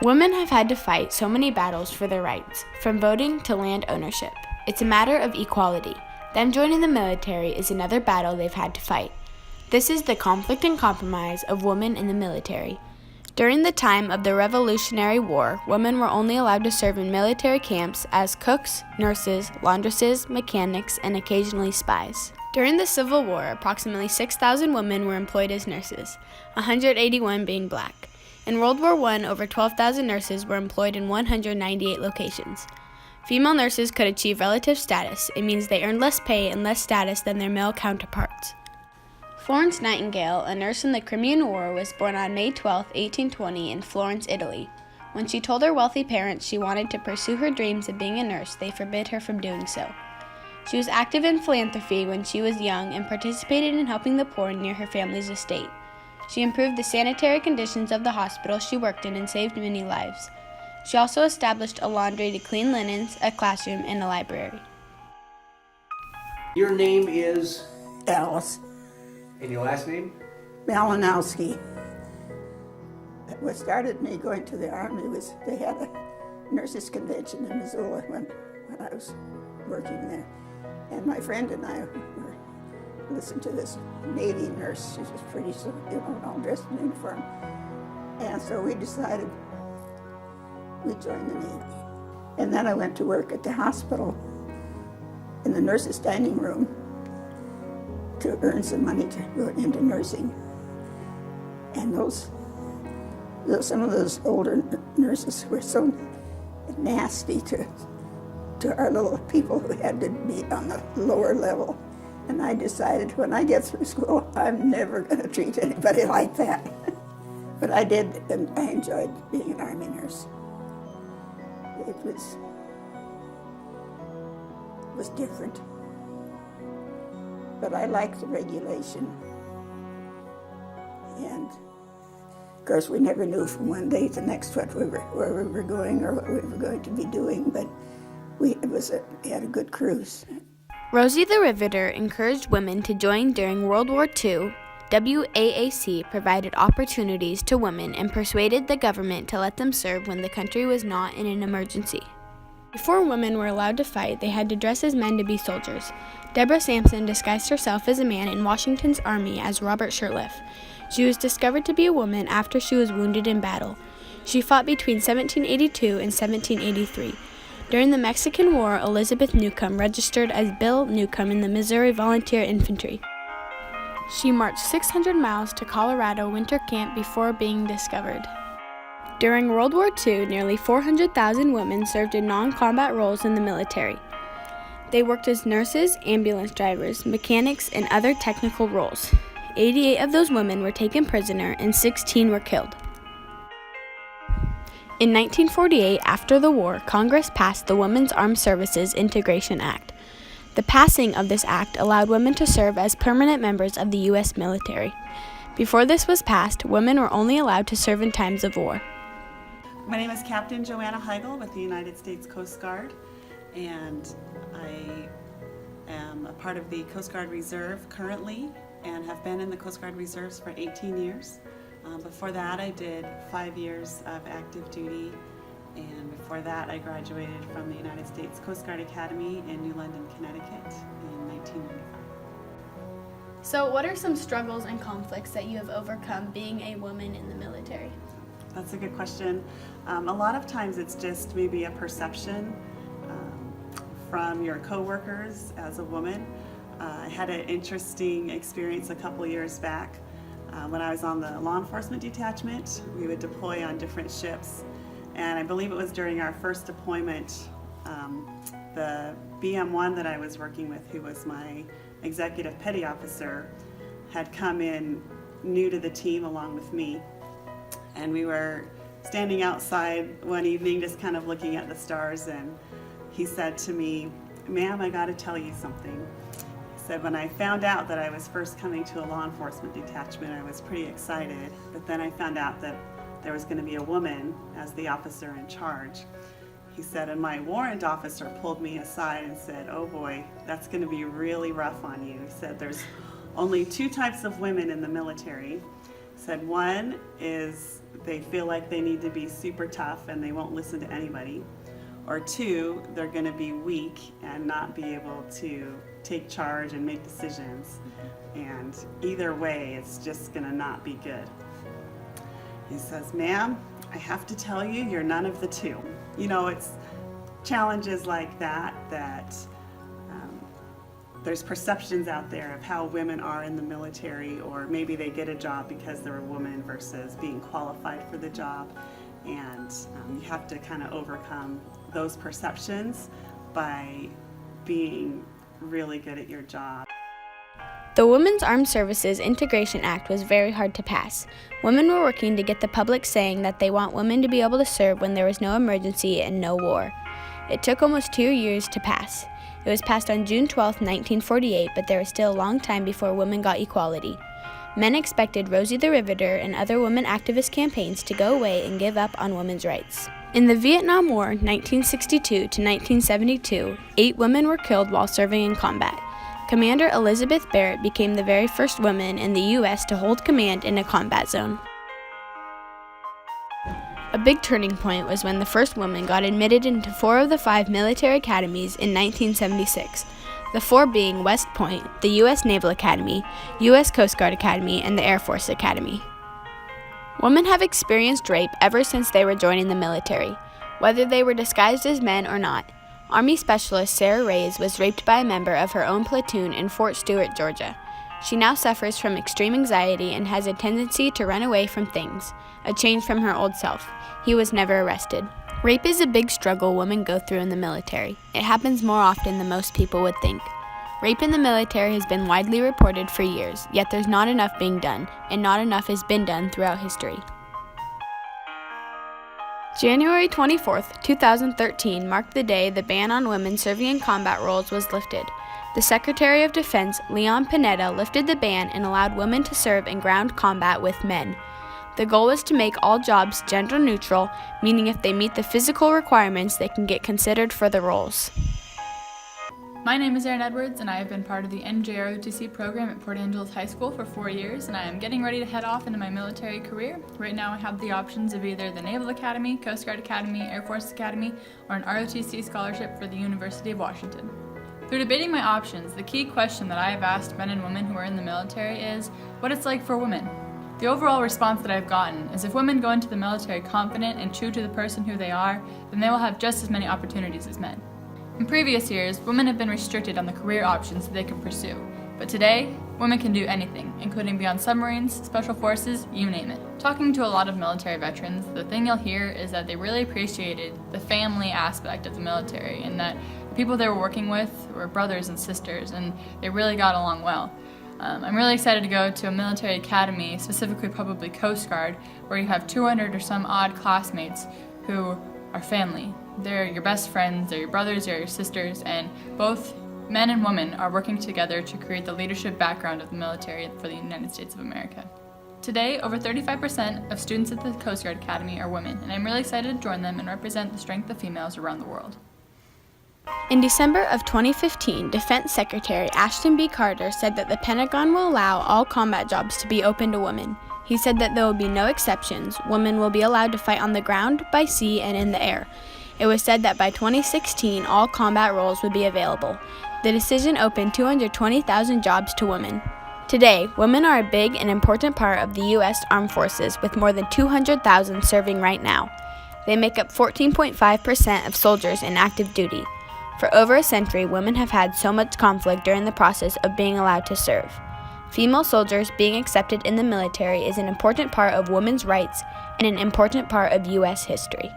Women have had to fight so many battles for their rights, from voting to land ownership. It's a matter of equality. Them joining the military is another battle they've had to fight. This is the conflict and compromise of women in the military. During the time of the Revolutionary War, women were only allowed to serve in military camps as cooks, nurses, laundresses, mechanics, and occasionally spies. During the Civil War, approximately 6,000 women were employed as nurses, 181 being black. In World War I, over 12,000 nurses were employed in 198 locations. Female nurses could achieve relative status. It means they earned less pay and less status than their male counterparts. Florence Nightingale, a nurse in the Crimean War, was born on May 12, 1820, in Florence, Italy. When she told her wealthy parents she wanted to pursue her dreams of being a nurse, they forbid her from doing so. She was active in philanthropy when she was young and participated in helping the poor near her family's estate. She improved the sanitary conditions of the hospital she worked in and saved many lives. She also established a laundry to clean linens, a classroom, and a library. Your name is? Alice And your last name? Malinowski. What started me going to the Army was they had a nurses' convention in Missoula when I was working there. And my friend and I were listening to this Navy nurse. She was pretty, all dressed in uniform. And so we decided we'd join the Navy. And then I went to work at the hospital in the nurses' dining room to earn some money to go into nursing. And some of those older nurses were so nasty to our little people who had to be on the lower level. And I decided when I get through school, I'm never going to treat anybody like that. But I did, and I enjoyed being an Army nurse. It was different. But I liked the regulation. And of course, we never knew from one day to the next where we were going or what we were going to be doing, but we had a good cruise. Rosie the Riveter encouraged women to join during World War II. WAAC provided opportunities to women and persuaded the government to let them serve when the country was not in an emergency. Before women were allowed to fight, they had to dress as men to be soldiers. Deborah Sampson disguised herself as a man in Washington's army as Robert Shirtliff. She was discovered to be a woman after she was wounded in battle. She fought between 1782 and 1783. During the Mexican War, Elizabeth Newcomb registered as Bill Newcomb in the Missouri Volunteer Infantry. She marched 600 miles to Colorado winter camp before being discovered. During World War II, nearly 400,000 women served in non-combat roles in the military. They worked as nurses, ambulance drivers, mechanics, and other technical roles. 88 of those women were taken prisoner and 16 were killed. In 1948, after the war, Congress passed the Women's Armed Services Integration Act. The passing of this act allowed women to serve as permanent members of the U.S. military. Before this was passed, women were only allowed to serve in times of war. My name is Captain Joanna Heigl with the United States Coast Guard, and I am a part of the Coast Guard Reserve currently and have been in the Coast Guard Reserves for 18 years. Before that, I did 5 years of active duty, and before that, I graduated from the United States Coast Guard Academy in New London, Connecticut in 1995. So, what are some struggles and conflicts that you have overcome being a woman in the military? That's a good question. A lot of times it's just maybe a perception from your coworkers as a woman. I had an interesting experience a couple years back. When I was on the law enforcement detachment, we would deploy on different ships. And I believe it was during our first deployment, the BM1 that I was working with, who was my executive petty officer, had come in new to the team along with me. And we were standing outside one evening just kind of looking at the stars, and he said to me, "Ma'am, I gotta tell you something." He said, "When I found out that I was first coming to a law enforcement detachment, I was pretty excited, but then I found out that there was going to be a woman as the officer in charge." He said, and my warrant officer pulled me aside and said, "Oh boy, that's going to be really rough on you." He said, "There's only 2 types of women in the military. Said one is they feel like they need to be super tough and they won't listen to anybody. Or 2, they're going to be weak and not be able to take charge and make decisions. And either way, it's just going to not be good. He says, ma'am, I have to tell you, you're none of the 2. You know, it's challenges like that there's perceptions out there of how women are in the military, or maybe they get a job because they're a woman versus being qualified for the job. And you have to kind of overcome those perceptions by being really good at your job. The Women's Armed Services Integration Act was very hard to pass. Women were working to get the public saying that they want women to be able to serve when there was no emergency and no war. It took almost 2 years to pass. It was passed on June 12, 1948, but there was still a long time before women got equality. Men expected Rosie the Riveter and other women activist campaigns to go away and give up on women's rights. In the Vietnam War, 1962 to 1972, 8 women were killed while serving in combat. Commander Elizabeth Barrett became the very first woman in the U.S. to hold command in a combat zone. A big turning point was when the first woman got admitted into 4 of the 5 military academies in 1976, the 4 being West Point, the U.S. Naval Academy, U.S. Coast Guard Academy, and the Air Force Academy. Women have experienced rape ever since they were joining the military, whether they were disguised as men or not. Army Specialist Sarah Reyes was raped by a member of her own platoon in Fort Stewart, Georgia. She now suffers from extreme anxiety and has a tendency to run away from things, a change from her old self. He was never arrested. Rape is a big struggle women go through in the military. It happens more often than most people would think. Rape in the military has been widely reported for years, yet there's not enough being done, and not enough has been done throughout history. January 24, 2013 marked the day the ban on women serving in combat roles was lifted. The Secretary of Defense, Leon Panetta, lifted the ban and allowed women to serve in ground combat with men. The goal was to make all jobs gender neutral, meaning if they meet the physical requirements, they can get considered for the roles. My name is Erin Edwards, and I have been part of the NJROTC program at Port Angeles High School for 4 years, and I am getting ready to head off into my military career. Right now I have the options of either the Naval Academy, Coast Guard Academy, Air Force Academy, or an ROTC scholarship for the University of Washington. Through debating my options, the key question that I have asked men and women who are in the military is what it's like for women. The overall response that I've gotten is if women go into the military confident and true to the person who they are, then they will have just as many opportunities as men. In previous years, women have been restricted on the career options that they can pursue, but today, women can do anything, including be on submarines, special forces, you name it. Talking to a lot of military veterans, the thing you'll hear is that they really appreciated the family aspect of the military, and that the people they were working with were brothers and sisters, and they really got along well. I'm really excited to go to a military academy, specifically probably Coast Guard, where you have 200 or some odd classmates who are family. They're your best friends, they're your brothers, they're your sisters, and both men and women are working together to create the leadership background of the military for the United States of America. Today, over 35% of students at the Coast Guard Academy are women, and I'm really excited to join them and represent the strength of females around the world. In December of 2015, Defense Secretary Ashton B. Carter said that the Pentagon will allow all combat jobs to be open to women. He said that there will be no exceptions. Women will be allowed to fight on the ground, by sea, and in the air. It was said that by 2016, all combat roles would be available. The decision opened 220,000 jobs to women. Today, women are a big and important part of the U.S. Armed Forces, with more than 200,000 serving right now. They make up 14.5% of soldiers in active duty. For over a century, women have had so much conflict during the process of being allowed to serve. Female soldiers being accepted in the military is an important part of women's rights and an important part of U.S. history.